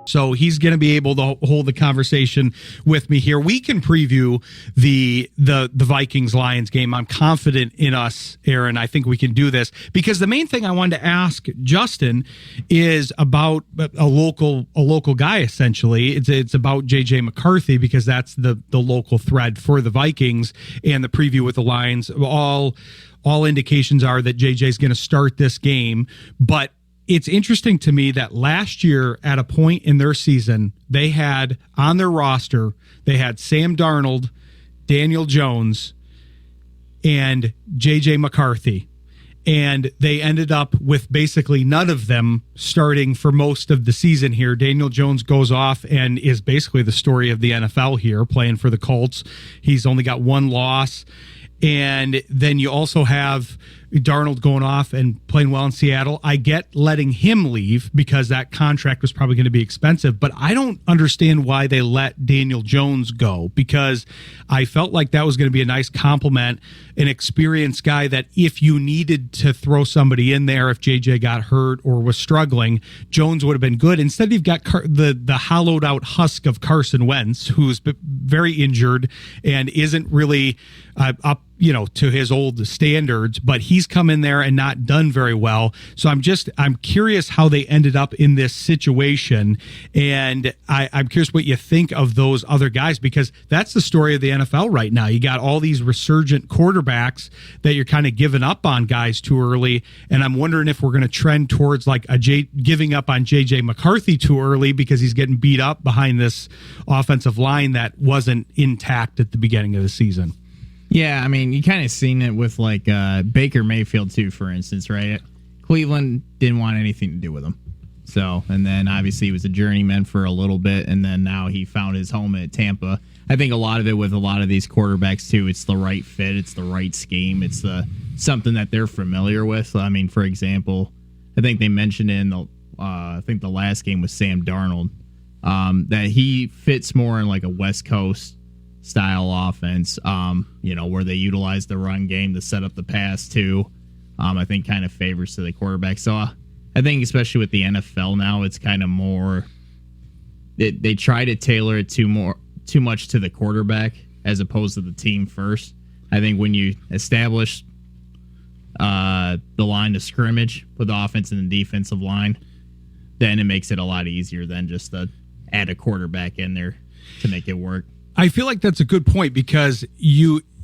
So he's going to be able to hold the conversation with me here. We can preview the Vikings-Lions game. I'm confident in us, Aaron. I think we can do this because the main thing I wanted to ask Justin is about a local guy. Essentially, it's about JJ McCarthy because that's the local thread for the Vikings, and the preview with the Lions. All indications are that JJ is going to start this game, but it's interesting to me that last year at a point in their season, they had on their roster, they had Sam Darnold, Daniel Jones, and J.J. McCarthy. And they ended up with basically none of them starting for most of the season here. Daniel Jones goes off and is basically the story of the NFL here, playing for the Colts. He's only got one loss. And then you also have Darnold going off and playing well in Seattle. I get letting him leave because that contract was probably going to be expensive, but I don't understand why they let Daniel Jones go, because I felt like that was going to be a nice compliment, an experienced guy that if you needed to throw somebody in there, if JJ got hurt or was struggling, Jones would have been good. Instead, you've got the hollowed out husk of Carson Wentz, who's very injured and isn't really up to his old standards, but he's come in there and not done very well. So I'm curious how they ended up in this situation. And I'm curious what you think of those other guys, because that's the story of the NFL right now. You got all these resurgent quarterbacks that you're kind of giving up on guys too early. And I'm wondering if we're going to trend towards like giving up on JJ McCarthy too early because he's getting beat up behind this offensive line that wasn't intact at the beginning of the season. Yeah, I mean, you kind of seen it with like Baker Mayfield too, for instance, right? Cleveland didn't want anything to do with him. So, and then obviously he was a journeyman for a little bit, and then now he found his home at Tampa. I think a lot of it with a lot of these quarterbacks too, it's the right fit, it's the right scheme, it's something that they're familiar with. I mean, for example, I think they mentioned in the last game with Sam Darnold that he fits more in like a West Coast style offense, where they utilize the run game to set up the pass too. I think kind of favors to the quarterback. So I think especially with the NFL now, it's kind of more they try to tailor it too much to the quarterback as opposed to the team first. I think when you establish the line of scrimmage with the offense and the defensive line, then it makes it a lot easier than just to add a quarterback in there to make it work. I feel like that's a good point because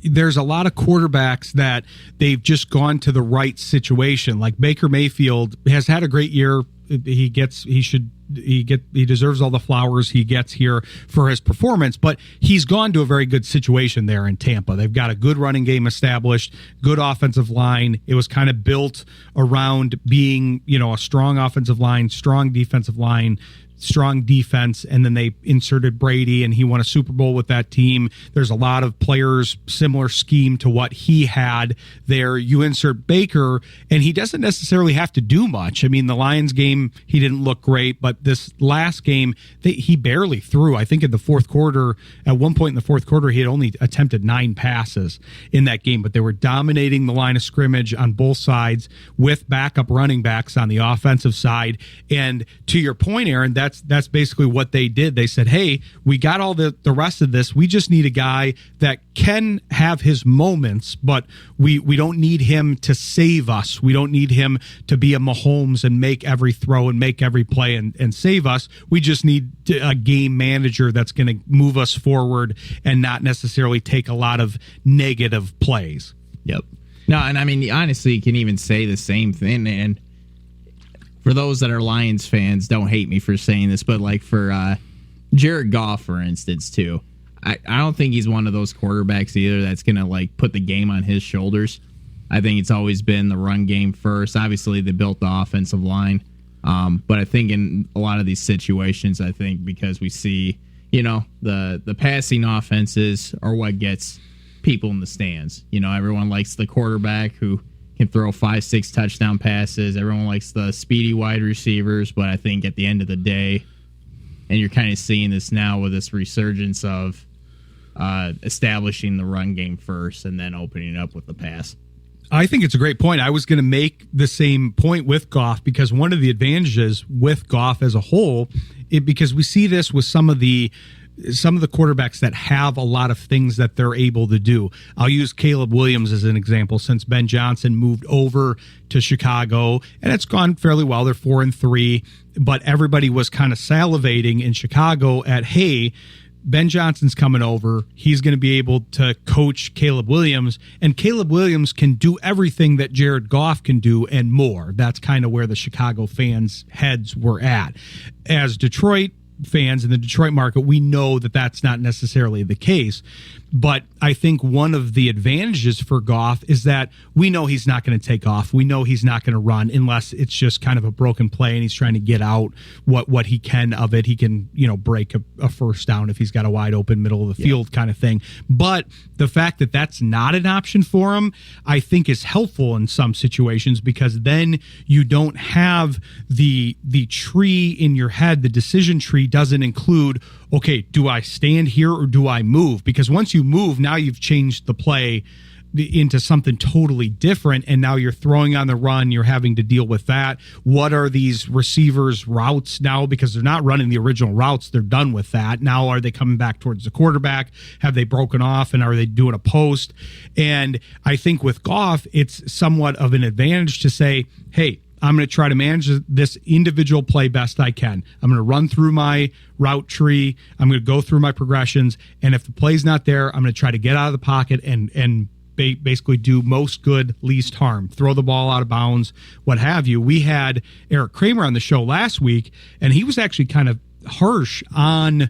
there's a lot of quarterbacks that they've just gone to the right situation. Like Baker Mayfield has had a great year. He deserves all the flowers he gets here for his performance, but he's gone to a very good situation there in Tampa. They've got a good running game established, good offensive line. It was kind of built around being, a strong offensive line, strong defensive line, strong defense, and then they inserted Brady and he won a Super Bowl with that team. There's a lot of players, similar scheme to what he had there. You insert Baker and he doesn't necessarily have to do much. I mean, the Lions game, he didn't look great, but this last game, he barely threw. I think in the fourth quarter, at one point in the fourth quarter, he had only attempted 9 passes in that game, but they were dominating the line of scrimmage on both sides with backup running backs on the offensive side. And to your point, Aaron, that's basically what they did. They said, hey, we got all the rest of this. We just need a guy that can have his moments, but we don't need him to save us. We don't need him to be a Mahomes and make every throw and make every play and save us. We just need a game manager that's going to move us forward and not necessarily take a lot of negative plays. Yep. No, and I mean, honestly, you can even say the same thing. And for those that are Lions fans, don't hate me for saying this, but like for Jared Goff, for instance, too, I don't think he's one of those quarterbacks either that's going to like put the game on his shoulders. I think it's always been the run game first. Obviously, they built the offensive line. But I think in a lot of these situations, I think because we see, the passing offenses are what gets people in the stands. Everyone likes the quarterback who can throw 5-6 touchdown passes. Everyone likes the speedy wide receivers, but I think at the end of the day, and you're kind of seeing this now with this resurgence of establishing the run game first and then opening it up with the pass. I think it's a great point. I was going to make the same point with Goff, because one of the advantages with Goff as a whole, because we see this with some of the quarterbacks that have a lot of things that they're able to do. I'll use Caleb Williams as an example, since Ben Johnson moved over to Chicago, and it's gone fairly well. They're 4-3, but everybody was kind of salivating in Chicago at, hey, Ben Johnson's coming over. He's going to be able to coach Caleb Williams, and Caleb Williams can do everything that Jared Goff can do and more. That's kind of where the Chicago fans' heads were at. As Detroit fans in the Detroit market, we know that that's not necessarily the case. But I think one of the advantages for Goff is that we know he's not going to take off. We know he's not going to run unless it's just kind of a broken play and he's trying to get out what he can of it. He can, break a first down if he's got a wide open middle of the field kind of thing. But the fact that that's not an option for him, I think is helpful in some situations, because then you don't have the tree in your head. The decision tree doesn't include, okay, do I stand here or do I move? Because once you move, now you've changed the play into something totally different, and now you're throwing on the run. You're having to deal with that. What are these receivers' routes now? Because they're not running the original routes. They're done with that. Now are they coming back towards the quarterback? Have they broken off, and are they doing a post? And I think with Goff, it's somewhat of an advantage to say, hey, I'm going to try to manage this individual play best I can. I'm going to run through my route tree. I'm going to go through my progressions. And if the play's not there, I'm going to try to get out of the pocket and basically do most good, least harm. Throw the ball out of bounds, what have you. We had Eric Kramer on the show last week, and he was actually kind of harsh on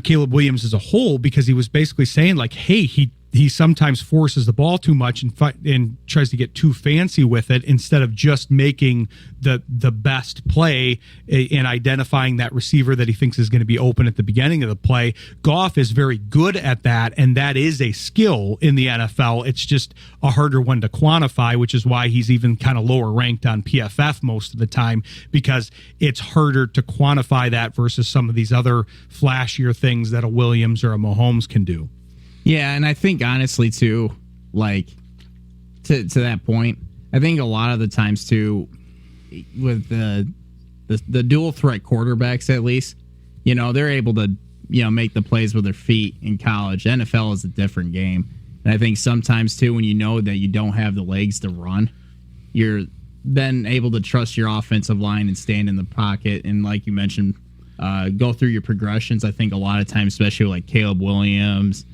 Caleb Williams as a whole, because he was basically saying, like, hey, he sometimes forces the ball too much and tries to get too fancy with it, instead of just making the best play and identifying that receiver that he thinks is going to be open at the beginning of the play. Goff is very good at that, and that is a skill in the NFL. It's just a harder one to quantify, which is why he's even kind of lower ranked on PFF most of the time, because it's harder to quantify that versus some of these other flashier things that a Williams or a Mahomes can do. Yeah, and I think honestly too, like to that point, I think a lot of the times too, with the dual threat quarterbacks, at least, they're able to make the plays with their feet in college. NFL is a different game, and I think sometimes too, when you know that you don't have the legs to run, you're then able to trust your offensive line and stand in the pocket, and like you mentioned, go through your progressions. I think a lot of times, especially like Caleb Williams.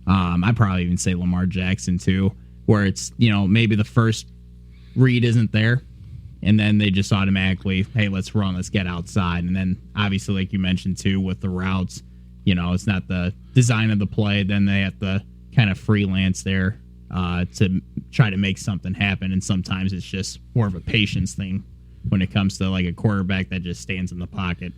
I'd probably even say Lamar Jackson too, where it's, maybe the first read isn't there, and then they just automatically, hey, let's run, let's get outside. And then obviously, like you mentioned too, with the routes, it's not the design of the play. Then they have to kind of freelance there to try to make something happen. And sometimes it's just more of a patience thing when it comes to like a quarterback that just stands in the pocket.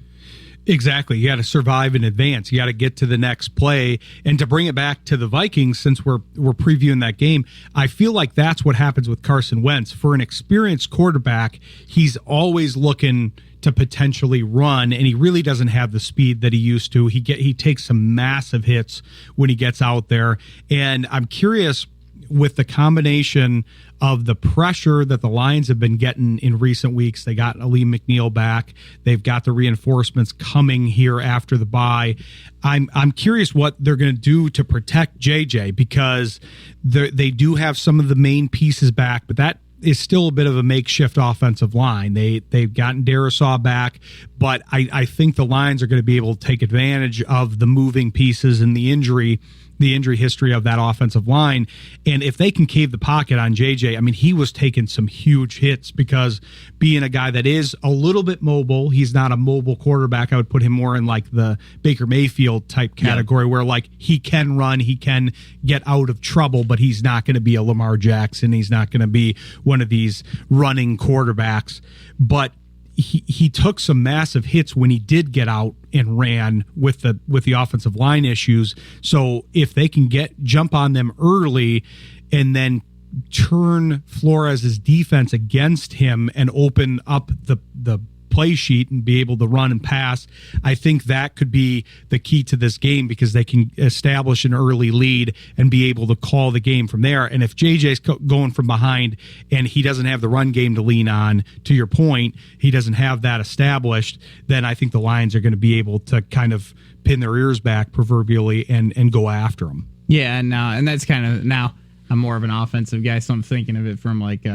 Exactly. You got to survive in advance. You got to get to the next play. And to bring it back to the Vikings, since we're previewing that game, I feel like that's what happens with Carson Wentz. For an experienced quarterback, he's always looking to potentially run, and he really doesn't have the speed that he used to. He takes some massive hits when he gets out there. And I'm curious, with the combination of the pressure that the Lions have been getting in recent weeks. They got Aleem McNeil back. They've got the reinforcements coming here after the bye. I'm curious what they're going to do to protect JJ, because they do have some of the main pieces back, but that is still a bit of a makeshift offensive line. They've gotten Darisaw back, but I think the Lions are going to be able to take advantage of the moving pieces and the injury history of that offensive line. And if they can cave the pocket on JJ, I mean, he was taking some huge hits, because being a guy that is a little bit mobile, he's not a mobile quarterback. I would put him more in like the Baker Mayfield type category, where like he can run, he can get out of trouble, but he's not going to be a Lamar Jackson. He's not going to be one of these running quarterbacks. But he took some massive hits when he did get out and ran with the offensive line issues. So if they can jump on them early and then turn Flores' defense against him and open up the play sheet and be able to run and pass. I think that could be the key to this game because they can establish an early lead and be able to call the game from there. And if JJ's going from behind and he doesn't have the run game to lean on, to your point, he doesn't have that established, then I think the Lions are going to be able to kind of pin their ears back proverbially and go after him. Yeah, and that's kind of, now I'm more of an offensive guy, so I'm thinking of it from like,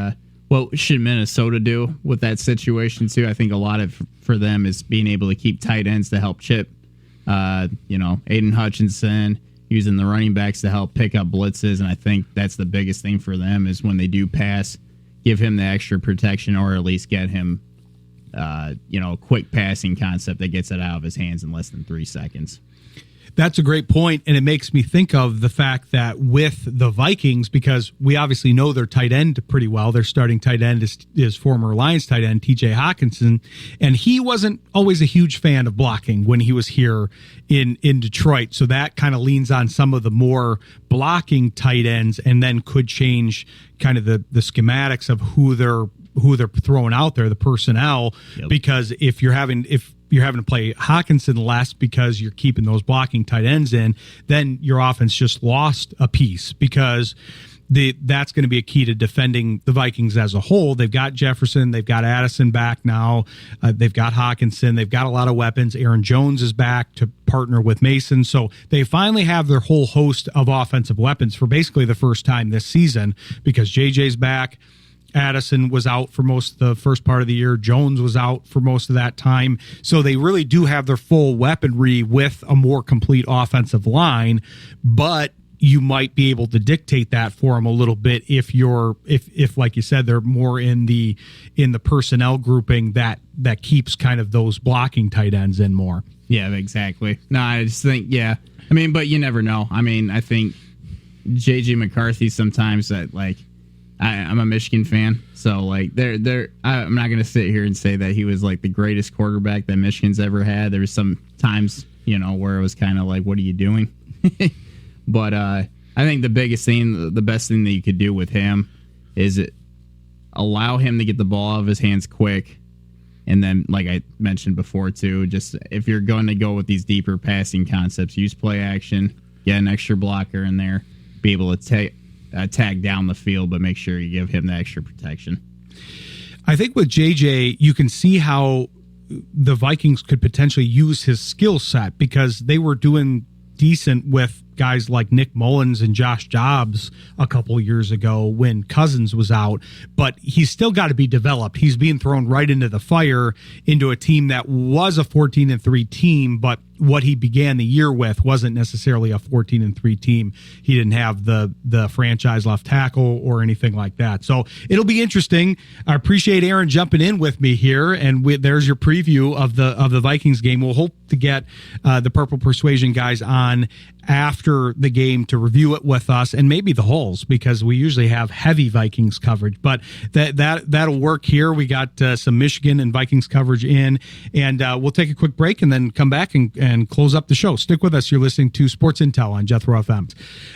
what should Minnesota do with that situation too? I think a lot of for them is being able to keep tight ends to help chip, Aiden Hutchinson, using the running backs to help pick up blitzes, and I think that's the biggest thing for them is when they do pass, give him the extra protection or at least get him, a quick passing concept that gets it out of his hands in less than 3 seconds. That's a great point, and it makes me think of the fact that with the Vikings, because we obviously know their tight end pretty well, their starting tight end is former Lions tight end TJ Hawkinson, and he wasn't always a huge fan of blocking when he was here in Detroit, so that kind of leans on some of the more blocking tight ends and then could change kind of the schematics of who they're throwing out there, the personnel, because if you're having to play Hawkinson less because you're keeping those blocking tight ends in, then your offense just lost a piece because that's going to be a key to defending the Vikings as a whole. They've got Jefferson, they've got Addison back now, they've got Hawkinson, they've got a lot of weapons. Aaron Jones is back to partner with Mason, so they finally have their whole host of offensive weapons for basically the first time this season because JJ's back. Addison was out for most of the first part of the year. Jones was out for most of that time. So they really do have their full weaponry with a more complete offensive line, but you might be able to dictate that for them a little bit if like you said, they're more in the personnel grouping that keeps kind of those blocking tight ends in more. Yeah, exactly. No, I just think, but you never know. I think JJ McCarthy sometimes that I'm a Michigan fan, so I'm not going to sit here and say that he was like the greatest quarterback that Michigan's ever had. There was some times, where it was kind of like, what are you doing? But I think the best thing that you could do with him is allow him to get the ball out of his hands quick. And then, like I mentioned before, too, just if you're going to go with these deeper passing concepts, use play action, get an extra blocker in there, be able to tag down the field, but make sure you give him the extra protection. I think with JJ, you can see how the Vikings could potentially use his skill set because they were doing decent with guys like Nick Mullins and Josh Jacobs a couple years ago when Cousins was out, but he's still got to be developed. He's being thrown right into the fire into a team that was a 14-3 team, but what he began the year with wasn't necessarily a 14-3 team. He didn't have the franchise left tackle or anything like that. So it'll be interesting. I appreciate Aaron jumping in with me here, and there's your preview of the Vikings game. We'll hope to get the Purple Persuasion guys on after the game to review it with us, and maybe the Hulls, because we usually have heavy Vikings coverage, but that'll work here. We got some Michigan and Vikings coverage in, and we'll take a quick break and then come back and close up the show. Stick with us. You're listening to Sports Intel on Jethro FM.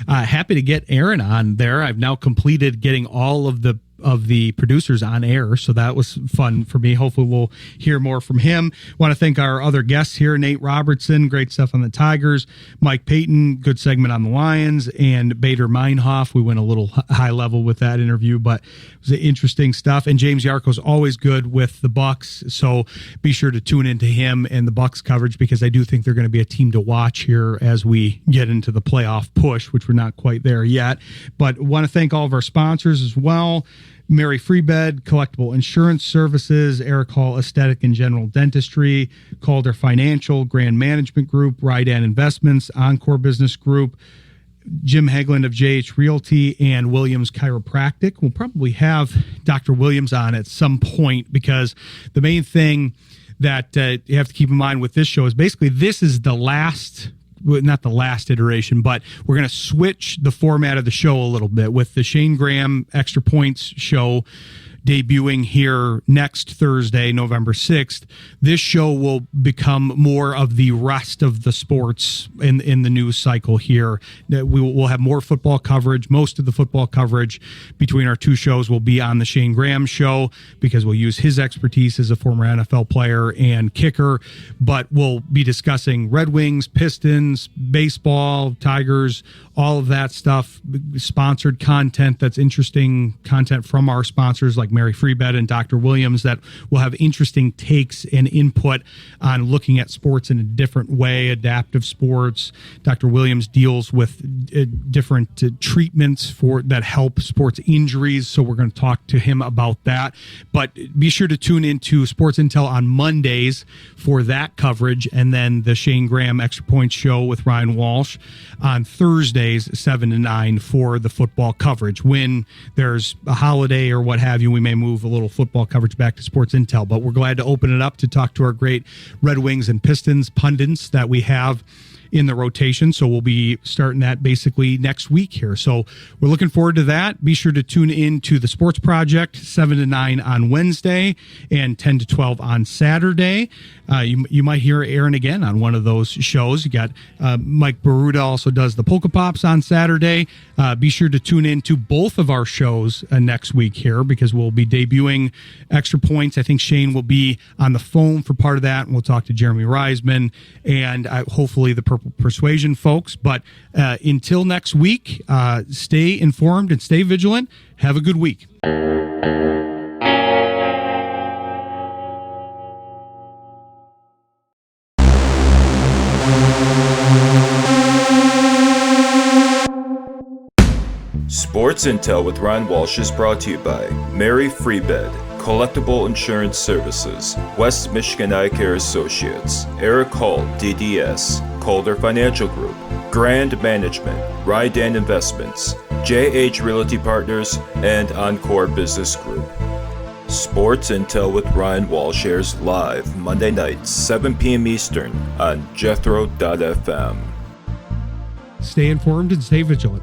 Happy to get Aaron on there. I've now completed getting all of the producers on air, so that was fun for me. Hopefully we'll hear more from him. Want to thank our other guests here, Nate Robertson, great stuff on the Tigers, Mike Payton, good segment on the Lions, and Bader Meinhof. We went a little high level with that interview, but it was interesting stuff. And James Yarko's always good with the Bucks, so be sure to tune into him and the Bucks coverage, because I do think they're going to be a team to watch here as we get into the playoff push, which we're not quite there yet. But want to thank all of our sponsors as well. Mary Freebed, Collectible Insurance Services, Eric Hall Aesthetic and General Dentistry, Calder Financial, Grand Management Group, Rydan Investments, Encore Business Group, Jim Hegland of JH Realty, and Williams Chiropractic. We'll probably have Dr. Williams on at some point, because the main thing that you have to keep in mind with this show is basically this is the last, not the last iteration, but we're going to switch the format of the show a little bit with the Shane Graham Extra Points show. debuting here next Thursday, November 6th, this show will become more of the rest of the sports in the news cycle here. We'll have more football coverage. Most of the football coverage between our two shows will be on the Shane Graham show because we'll use his expertise as a former NFL player and kicker, but we'll be discussing Red Wings, Pistons, baseball, Tigers, all of that stuff, sponsored content that's interesting content from our sponsors like Mary Freebed and Dr. Williams that will have interesting takes and input on looking at sports in a different way, adaptive sports. Dr. Williams deals with different treatments that help sports injuries, so we're going to talk to him about that. But be sure to tune into Sports Intel on Mondays for that coverage, and then the Shane Graham Extra Points show with Ryan Walsh on Thursdays, 7 to 9 for the football coverage. When there's a holiday or what have you, we may move a little football coverage back to Sports Intel, but we're glad to open it up to talk to our great Red Wings and Pistons pundits that we have in the rotation. So we'll be starting that basically next week here. So we're looking forward to that. Be sure to tune in to the Sports Project, 7 to 9 on Wednesday and 10 to 12 on Saturday. You might hear Aaron again on one of those shows. You got Mike Baruda also does the Polka Pops on Saturday. Be sure to tune in to both of our shows next week here because we'll be debuting Extra Points. I think Shane will be on the phone for part of that, and we'll talk to Jeremy Reisman and hopefully the Purple Persuasion folks. But until next week, stay informed and stay vigilant. Have a good week. Sports Intel with Ryan Walsh is brought to you by Mary Freebed, Collectible Insurance Services, West Michigan Eye Care Associates, Eric Hall, DDS, Calder Financial Group, Grand Management, Rydan Investments, JH Realty Partners, and Encore Business Group. Sports Intel with Ryan Walsh airs live Monday nights, 7 p.m. Eastern on Jethro FM. Stay informed and stay vigilant.